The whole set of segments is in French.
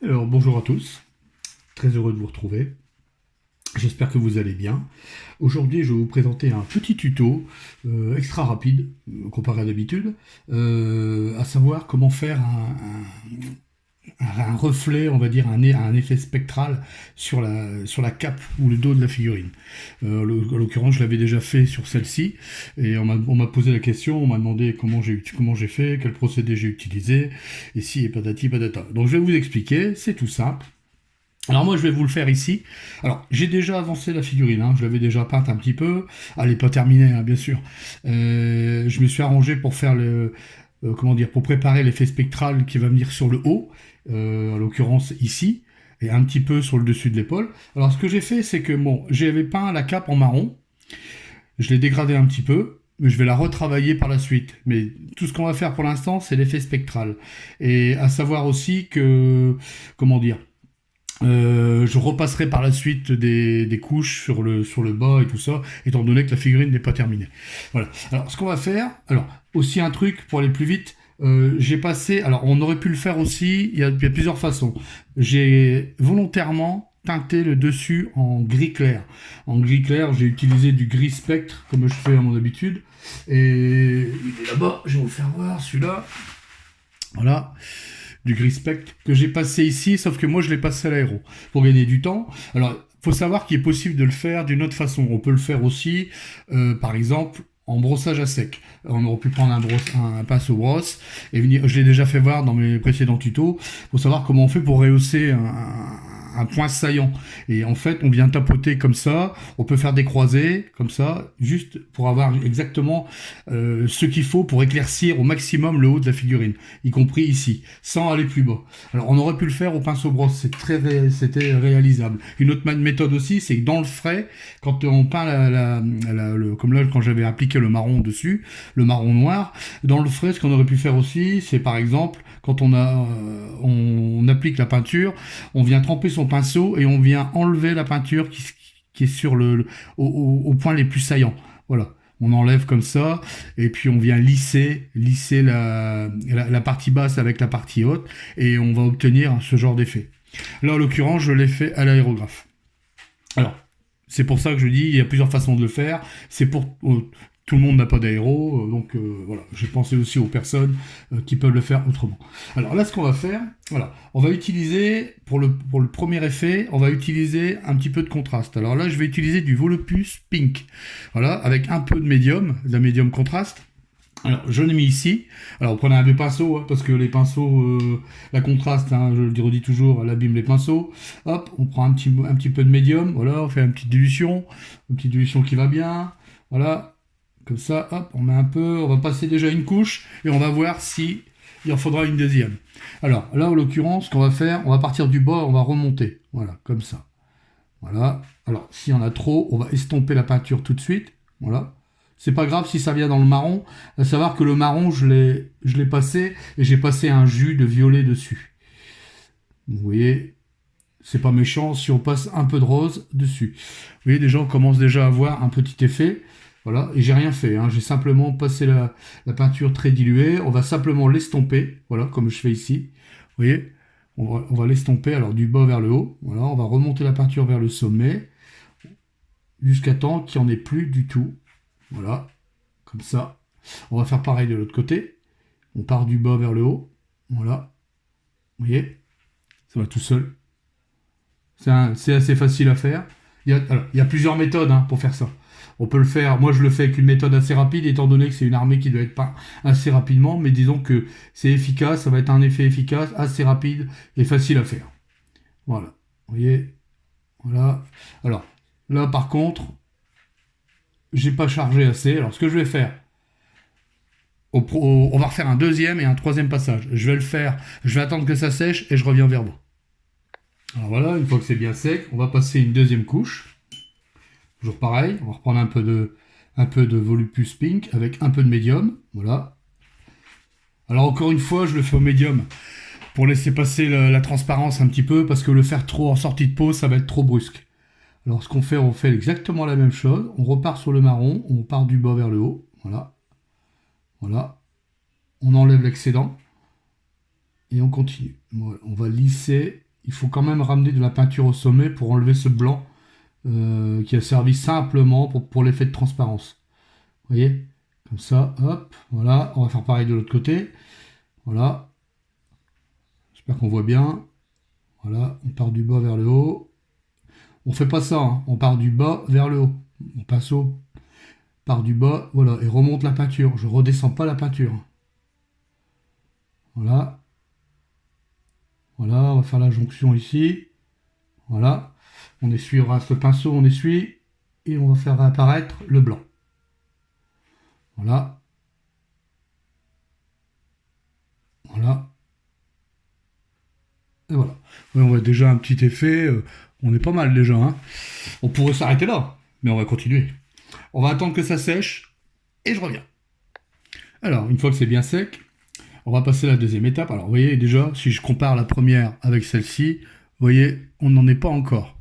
Alors bonjour à tous, très heureux de vous retrouver. J'espère que vous allez bien. Aujourd'hui, je vais vous présenter un petit tuto extra rapide comparé à d'habitude, à savoir comment faire un reflet, on va dire un effet spectral sur la cape ou le dos de la figurine. En l'occurrence, je l'avais déjà fait sur celle-ci et on m'a posé la question, on m'a demandé comment j'ai fait, quel procédé j'ai utilisé, et si et patati patata. Donc je vais vous expliquer, c'est tout simple. Alors moi je vais vous le faire ici. Alors j'ai déjà avancé la figurine, hein, je l'avais déjà peinte un petit peu. Elle n'est pas terminée, hein, bien sûr. Je me suis arrangé pour faire comment dire, pour préparer l'effet spectral qui va venir sur le haut, en l'occurrence ici, et un petit peu sur le dessus de l'épaule. Alors ce que j'ai fait, c'est que bon, j'avais peint la cape en marron, je l'ai dégradé un petit peu, mais je vais la retravailler par la suite. Mais tout ce qu'on va faire pour l'instant, c'est l'effet spectral. Et à savoir aussi que, comment dire, je repasserai par la suite des couches sur le bas et tout ça, étant donné que la figurine n'est pas terminée. Voilà. Alors, ce qu'on va faire, alors, aussi un truc pour aller plus vite, j'ai passé, alors on aurait pu le faire aussi, il y a plusieurs façons. J'ai volontairement teinté le dessus en gris clair. En gris clair, j'ai utilisé du gris spectre, comme je fais à mon habitude. Et il est là-bas, je vais vous le faire voir, celui-là. Voilà, du gris spectre que j'ai passé ici, sauf que moi je l'ai passé à l'aéro pour gagner du temps. Alors, faut savoir qu'il est possible de le faire d'une autre façon. On peut le faire aussi, par exemple, en brossage à sec. On aurait pu prendre un pinceau brosse et venir. Je l'ai déjà fait voir dans mes précédents tutos. Faut savoir comment on fait pour rehausser un point saillant. Et en fait, on vient tapoter comme ça. On peut faire des croisés comme ça, juste pour avoir exactement ce qu'il faut pour éclaircir au maximum le haut de la figurine, y compris ici, sans aller plus bas. Alors on aurait pu le faire au pinceau brosse, c'était réalisable. Une autre méthode aussi, c'est que dans le frais, quand on peint comme là quand j'avais appliqué le marron dessus, le marron noir, dans le frais, ce qu'on aurait pu faire aussi, c'est par exemple quand on applique la peinture, on vient tremper son pinceau et on vient enlever la peinture qui est sur au point les plus saillants. Voilà. On enlève comme ça, et puis on vient lisser la partie basse avec la partie haute, et on va obtenir ce genre d'effet. Là, en l'occurrence, je l'ai fait à l'aérographe. Alors, c'est pour ça que je dis, il y a plusieurs façons de le faire. C'est pour tout le monde n'a pas d'aéro, donc voilà. J'ai pensé aussi aux personnes qui peuvent le faire autrement. Alors là, ce qu'on va faire, voilà, on va utiliser pour le premier effet, on va utiliser un petit peu de contraste. Alors là, je vais utiliser du Volupus Pink, voilà, avec un peu de médium, de la médium contraste. Alors, je l'ai mis ici. Alors, prenez un vieux pinceau, hein, parce que les pinceaux, la contraste, hein, je le redis toujours, elle abîme les pinceaux. Hop, on prend un petit peu de médium, voilà, on fait une petite dilution qui va bien. Voilà, comme ça, hop, on met un peu, on va passer déjà une couche, et on va voir si il en faudra une deuxième. Alors, là, en l'occurrence, ce qu'on va faire, on va partir du bas, on va remonter. Voilà, comme ça. Voilà. Alors, s'il y en a trop, on va estomper la peinture tout de suite. Voilà. C'est pas grave si ça vient dans le marron. À savoir que le marron, je l'ai passé et j'ai passé un jus de violet dessus. Vous voyez, c'est pas méchant si on passe un peu de rose dessus. Vous voyez, déjà, on commence déjà à avoir un petit effet. Voilà, et j'ai rien fait, hein. J'ai simplement passé la peinture très diluée. On va simplement l'estomper, voilà, comme je fais ici. Vous voyez, on va l'estomper alors du bas vers le haut. Voilà, on va remonter la peinture vers le sommet jusqu'à temps qu'il n'y en ait plus du tout. Voilà, comme ça. On va faire pareil de l'autre côté. On part du bas vers le haut. Voilà, vous voyez, ça va tout seul. C'est assez facile à faire. Il y a plusieurs méthodes, hein, pour faire ça. On peut le faire, moi je le fais avec une méthode assez rapide, étant donné que c'est une armée qui doit être pas assez rapidement, mais disons que c'est efficace, ça va être un effet efficace, assez rapide et facile à faire. Voilà, vous voyez, voilà. Alors, là par contre, j'ai pas chargé assez, alors ce que je vais faire, on va refaire un deuxième et un troisième passage. Je vais le faire, je vais attendre que ça sèche et je reviens vers vous. Alors voilà, une fois que c'est bien sec, on va passer une deuxième couche. Toujours pareil, on va reprendre un peu de Volupus Pink avec un peu de médium. Voilà. Alors encore une fois, je le fais au médium pour laisser passer la transparence un petit peu, parce que le faire trop en sortie de peau, ça va être trop brusque. Alors ce qu'on fait, on fait exactement la même chose. On repart sur le marron, on part du bas vers le haut. Voilà. Voilà. On enlève l'excédent et on continue. Voilà. On va lisser. il faut quand même ramener de la peinture au sommet pour enlever ce blanc qui a servi simplement pour l'effet de transparence. Vous voyez? Comme ça, hop, voilà. On va faire pareil de l'autre côté. Voilà. J'espère qu'on voit bien. Voilà, on part du bas vers le haut. On fait pas ça, hein. On part du bas vers le haut. On passe au part du bas, voilà, et remonte la peinture. Je redescends pas la peinture. Voilà. Voilà, on va faire la jonction ici. Voilà. On essuiera ce pinceau, on essuie. Et on va faire apparaître le blanc. Voilà. Voilà. Et voilà. Ouais, on voit déjà un petit effet. On est pas mal déjà, hein. On pourrait s'arrêter là, mais on va continuer. On va attendre que ça sèche et je reviens. Alors, une fois que c'est bien sec, on va passer à la deuxième étape. Alors, vous voyez déjà, si je compare la première avec celle-ci, vous voyez, on n'en est pas encore.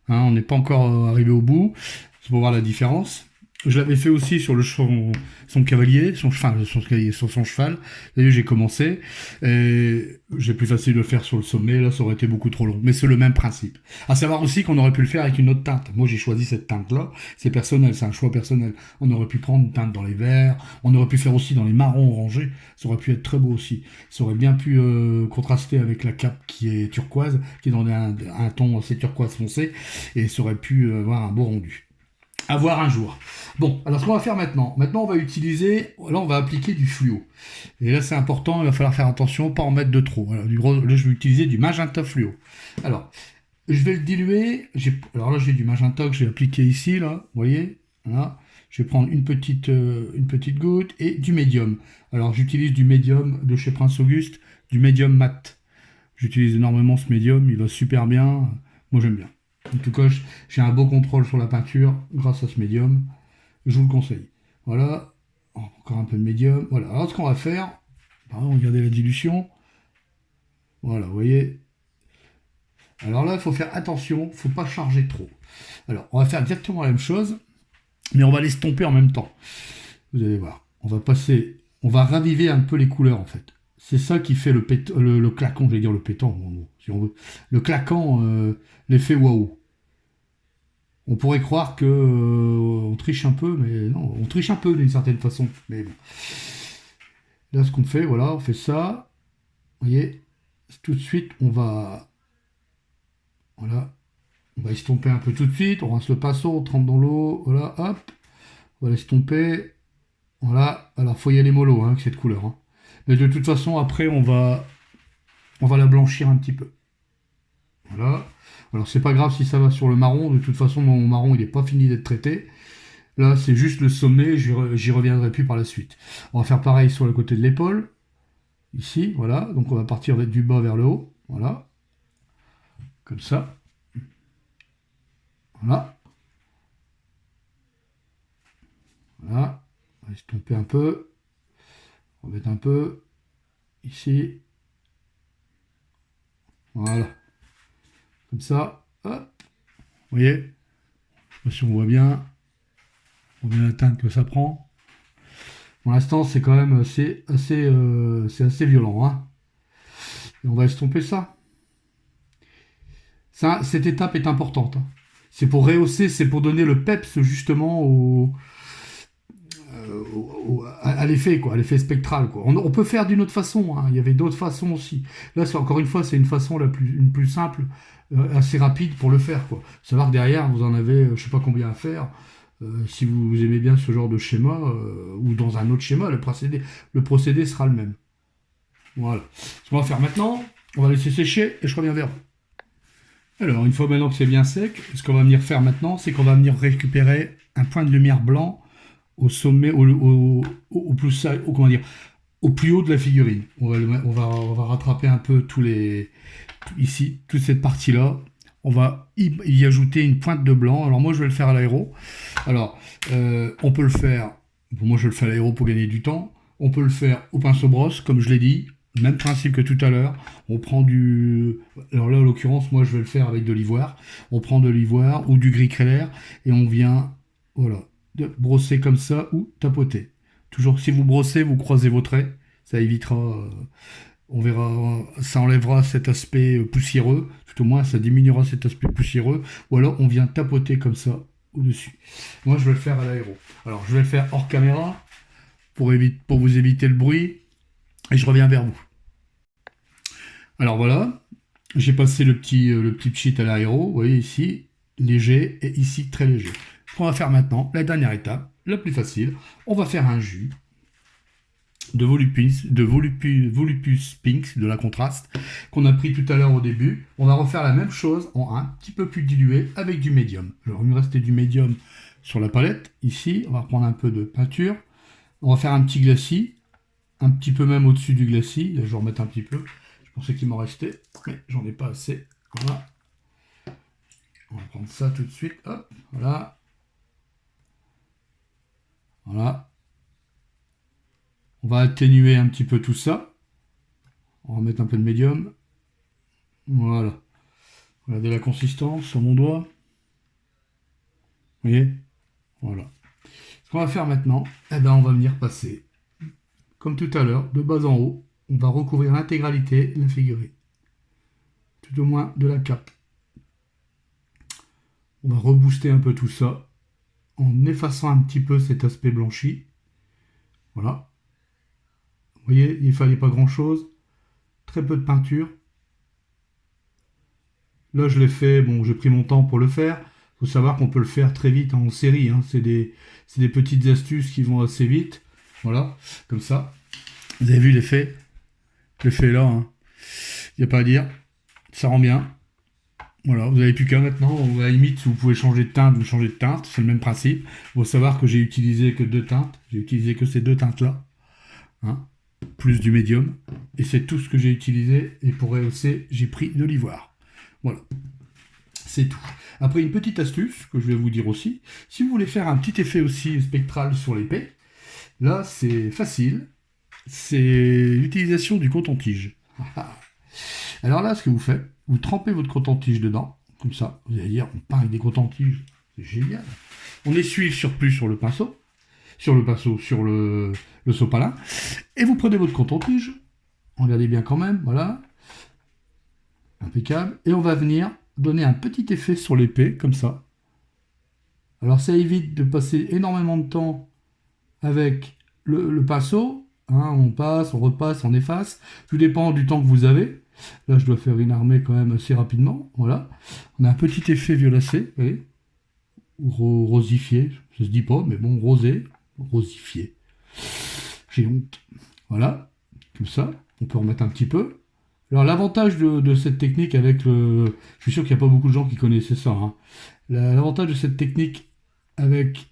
Hein, on n'est pas encore arrivé au bout. C'est pour voir la différence. Je l'avais fait aussi sur son cavalier, sur son cheval. Vous voyez, j'ai commencé. Et j'ai plus facile de le faire sur le sommet. Là, ça aurait été beaucoup trop long. Mais c'est le même principe. À savoir aussi qu'on aurait pu le faire avec une autre teinte. Moi, j'ai choisi cette teinte-là. C'est personnel, c'est un choix personnel. On aurait pu prendre une teinte dans les verts. On aurait pu faire aussi dans les marrons orangés. Ça aurait pu être très beau aussi. Ça aurait bien pu contraster avec la cape qui est turquoise, qui est dans un ton assez turquoise foncé. Et ça aurait pu avoir un beau rendu. À voir un jour. Bon, alors ce qu'on va faire maintenant, on va utiliser, là on va appliquer du fluo. Et là c'est important, il va falloir faire attention, pas en mettre de trop. Voilà, là je vais utiliser du magenta fluo. Alors, je vais le diluer, alors là j'ai du magenta que je vais appliquer ici, là, vous voyez, voilà. Je vais prendre une petite goutte et du médium. Alors j'utilise du médium de chez Prince Auguste, du médium mat. J'utilise énormément ce médium, il va super bien, moi j'aime bien. En tout cas, j'ai un beau contrôle sur la peinture grâce à ce médium. Je vous le conseille. Voilà. Encore un peu de médium. Voilà. Alors, ce qu'on va faire, regardez la dilution. Voilà, vous voyez. Alors là, il faut faire attention. Il ne faut pas charger trop. Alors, on va faire exactement la même chose, mais on va l'estomper en même temps. Vous allez voir. On va raviver un peu les couleurs, en fait. C'est ça qui fait le claquant, je vais dire le pétant, bon, si on veut. Le claquant, l'effet waouh. On pourrait croire que on triche un peu, mais non, on triche un peu d'une certaine façon. Mais bon. Là, ce qu'on fait, voilà, on fait ça. Vous voyez, tout de suite, voilà, on va estomper un peu tout de suite. On rince le pinceau, on trempe dans l'eau, voilà, hop, on va l'estomper. Voilà, alors faut y aller mollo, hein, avec cette couleur. Hein. Mais de toute façon, après, on va la blanchir un petit peu. Voilà. Alors c'est pas grave si ça va sur le marron, de toute façon mon marron il n'est pas fini d'être traité. Là c'est juste le sommet, j'y reviendrai plus par la suite. On va faire pareil sur le côté de l'épaule, ici, voilà, donc on va partir du bas vers le haut, voilà, comme ça, voilà, voilà, on va estomper un peu, on va mettre un peu, ici, voilà, comme ça, hop, vous voyez, je sais pas si on voit bien la teinte que ça prend. Pour l'instant, c'est quand même c'est assez violent. Hein. Et on va estomper ça. Cette étape est importante. Hein. C'est pour rehausser, c'est pour donner le peps justement à l'effet, quoi, à l'effet spectral. Quoi. On peut faire d'une autre façon. Hein. Il y avait d'autres façons aussi. Là, encore une fois, c'est une façon une plus simple, assez rapide pour le faire. Quoi. Savoir que derrière, vous en avez, je sais pas combien à faire. Si vous aimez bien ce genre de schéma, ou dans un autre schéma, le procédé sera le même. Voilà. Ce qu'on va faire maintenant, on va laisser sécher et je reviens vers vous. Alors, une fois maintenant que c'est bien sec, ce qu'on va venir faire maintenant, c'est qu'on va venir récupérer un point de lumière blanc au sommet, au plus haut de la figurine. On va rattraper un peu ici, toute cette partie-là. On va y ajouter une pointe de blanc. Alors moi, je vais le faire à l'aéro. Alors, on peut le faire... Bon, moi, je le fais à l'aéro pour gagner du temps. On peut le faire au pinceau-brosse, comme je l'ai dit. Même principe que tout à l'heure. On prend Alors là, en l'occurrence, moi, je vais le faire avec de l'ivoire. On prend de l'ivoire ou du gris clair. Et on vient, voilà, brosser comme ça ou tapoter. Toujours, si vous brossez, vous croisez vos traits. Ça évitera... On verra, ça enlèvera cet aspect poussiéreux, tout au moins ça diminuera cet aspect poussiéreux, ou alors on vient tapoter comme ça au-dessus. Moi je vais le faire à l'aéro. Alors je vais le faire hors caméra pour vous éviter le bruit, et je reviens vers vous. Alors voilà, j'ai passé le petit pchit à l'aéro, vous voyez ici, léger, et ici très léger. Ce qu'on va faire maintenant, la dernière étape, la plus facile, on va faire un jus de Volupus Pinks, de la contraste, qu'on a pris tout à l'heure au début. On va refaire la même chose en un petit peu plus dilué avec du médium. Alors il me restait du médium sur la palette. Ici, on va reprendre un peu de peinture. On va faire un petit glacis, un petit peu même au-dessus du glacis. Là, je vais remettre un petit peu. Je pensais qu'il m'en restait, mais j'en ai pas assez. Voilà. On va prendre ça tout de suite. Hop, voilà. Voilà. On va atténuer un petit peu tout ça. On va mettre un peu de médium. Voilà. Regardez la consistance sur mon doigt. Vous voyez? Voilà. Ce qu'on va faire maintenant, eh ben, on va venir passer, comme tout à l'heure, de bas en haut. On va recouvrir l'intégralité de la figurine. Tout au moins de la cape. On va rebooster un peu tout ça en effaçant un petit peu cet aspect blanchi. Voilà. Vous voyez, il ne fallait pas grand chose. Très peu de peinture. Là, je l'ai fait, bon, j'ai pris mon temps pour le faire. Il faut savoir qu'on peut le faire très vite en série. Hein. C'est des petites astuces qui vont assez vite. Voilà, comme ça. Vous avez vu l'effet? L'effet est là. Hein. Il n'y a pas à dire. Ça rend bien. Voilà, vous n'avez plus qu'à maintenant. À la limite, vous pouvez changer de teinte, vous changez de teinte. C'est le même principe. Il faut savoir que j'ai utilisé que 2 teintes. J'ai utilisé que ces 2 teintes-là. Hein, plus du médium. Et c'est tout ce que j'ai utilisé. Et pour rehausser, j'ai pris de l'ivoire. Voilà. C'est tout. Après, une petite astuce que je vais vous dire aussi. Si vous voulez faire un petit effet aussi spectral sur l'épée, là, c'est facile. C'est l'utilisation du coton-tige. Alors là, ce que vous faites, vous trempez votre coton-tige dedans. Comme ça, vous allez dire, on peint avec des cotons-tiges. C'est génial. On essuie le surplus sur le pinceau. Sur le sopalin. Et vous prenez votre coton-tige. Regardez bien quand même, voilà. Impeccable. Et on va venir donner un petit effet sur l'épée, comme ça. Alors ça évite de passer énormément de temps avec le pinceau. Hein, on passe, on repasse, on efface. Tout dépend du temps que vous avez. Là, je dois faire une armée quand même assez rapidement. Voilà. On a un petit effet violacé, vous voyez, ou rosifié. Ça se dit pas, mais bon, rosé, rosifié. J'ai honte. Voilà, comme ça. On peut remettre un petit peu. Alors l'avantage de cette technique avec le... Je suis sûr qu'il n'y a pas beaucoup de gens qui connaissaient ça. Hein. L'avantage de cette technique avec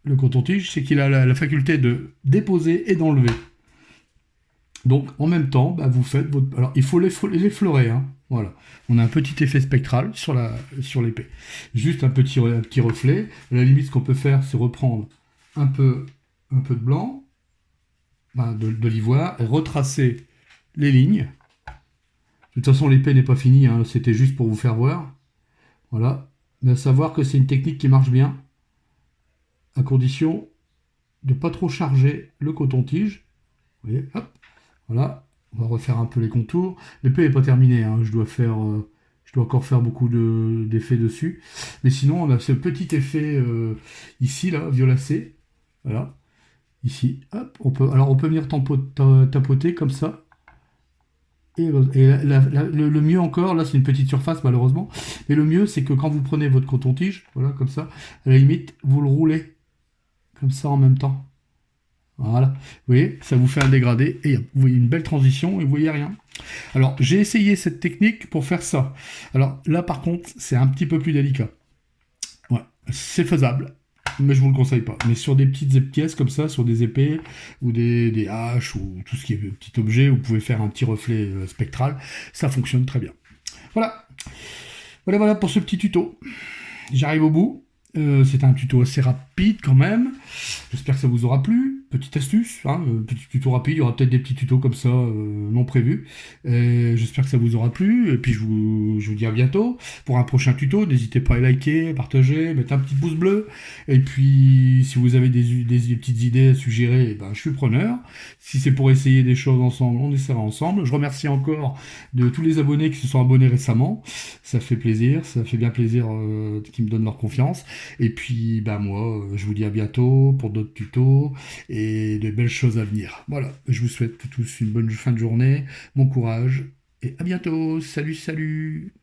le coton-tige, c'est qu'il a la faculté de déposer et d'enlever. Donc en même temps, bah, vous faites votre... Alors il faut l'effleurer. Hein. Voilà. On a un petit effet spectral sur l'épée. Juste un petit reflet. À la limite, ce qu'on peut faire, c'est reprendre un peu de blanc, ben, de l'ivoire, et retracer les lignes. De toute façon, l'épée n'est pas finie, hein, c'était juste pour vous faire voir. Voilà. Mais à savoir que c'est une technique qui marche bien, à condition de ne pas trop charger le coton-tige. Vous voyez, hop, voilà. On va refaire un peu les contours. L'épée n'est pas terminée, hein, je dois encore faire beaucoup d'effets dessus. Mais sinon, on a ce petit effet ici, là, violacé. Voilà. Ici, hop, on peut venir tapoter comme ça. Et le mieux encore, là c'est une petite surface malheureusement, mais le mieux c'est que quand vous prenez votre coton-tige, voilà comme ça, à la limite vous le roulez comme ça en même temps. Voilà, vous voyez, ça vous fait un dégradé et vous voyez une belle transition et vous voyez rien. Alors j'ai essayé cette technique pour faire ça. Alors là par contre c'est un petit peu plus délicat. Ouais, c'est faisable. Mais je vous le conseille pas. Mais sur des petites pièces comme ça, sur des épées ou des haches ou tout ce qui est petit objet, vous pouvez faire un petit reflet spectral. Ça fonctionne très bien. Voilà. Voilà pour ce petit tuto. J'arrive au bout. C'est un tuto assez rapide quand même. J'espère que ça vous aura plu. petite astuce, hein, petit tuto rapide. Il y aura peut-être des petits tutos comme ça non prévus. J'espère que ça vous aura plu. Et puis je vous dis à bientôt pour un prochain tuto. N'hésitez pas à liker, à partager, mettre un petit pouce bleu. Et puis si vous avez des petites idées à suggérer, eh ben, je suis preneur. Si c'est pour essayer des choses ensemble, on essaiera ensemble. Je remercie encore de tous les abonnés qui se sont abonnés récemment. Ça fait plaisir, ça fait bien plaisir qu'ils me donnent leur confiance. Et puis, bah moi, je vous dis à bientôt pour d'autres tutos et de belles choses à venir. Voilà, je vous souhaite tous une bonne fin de journée, bon courage et à bientôt. Salut, salut!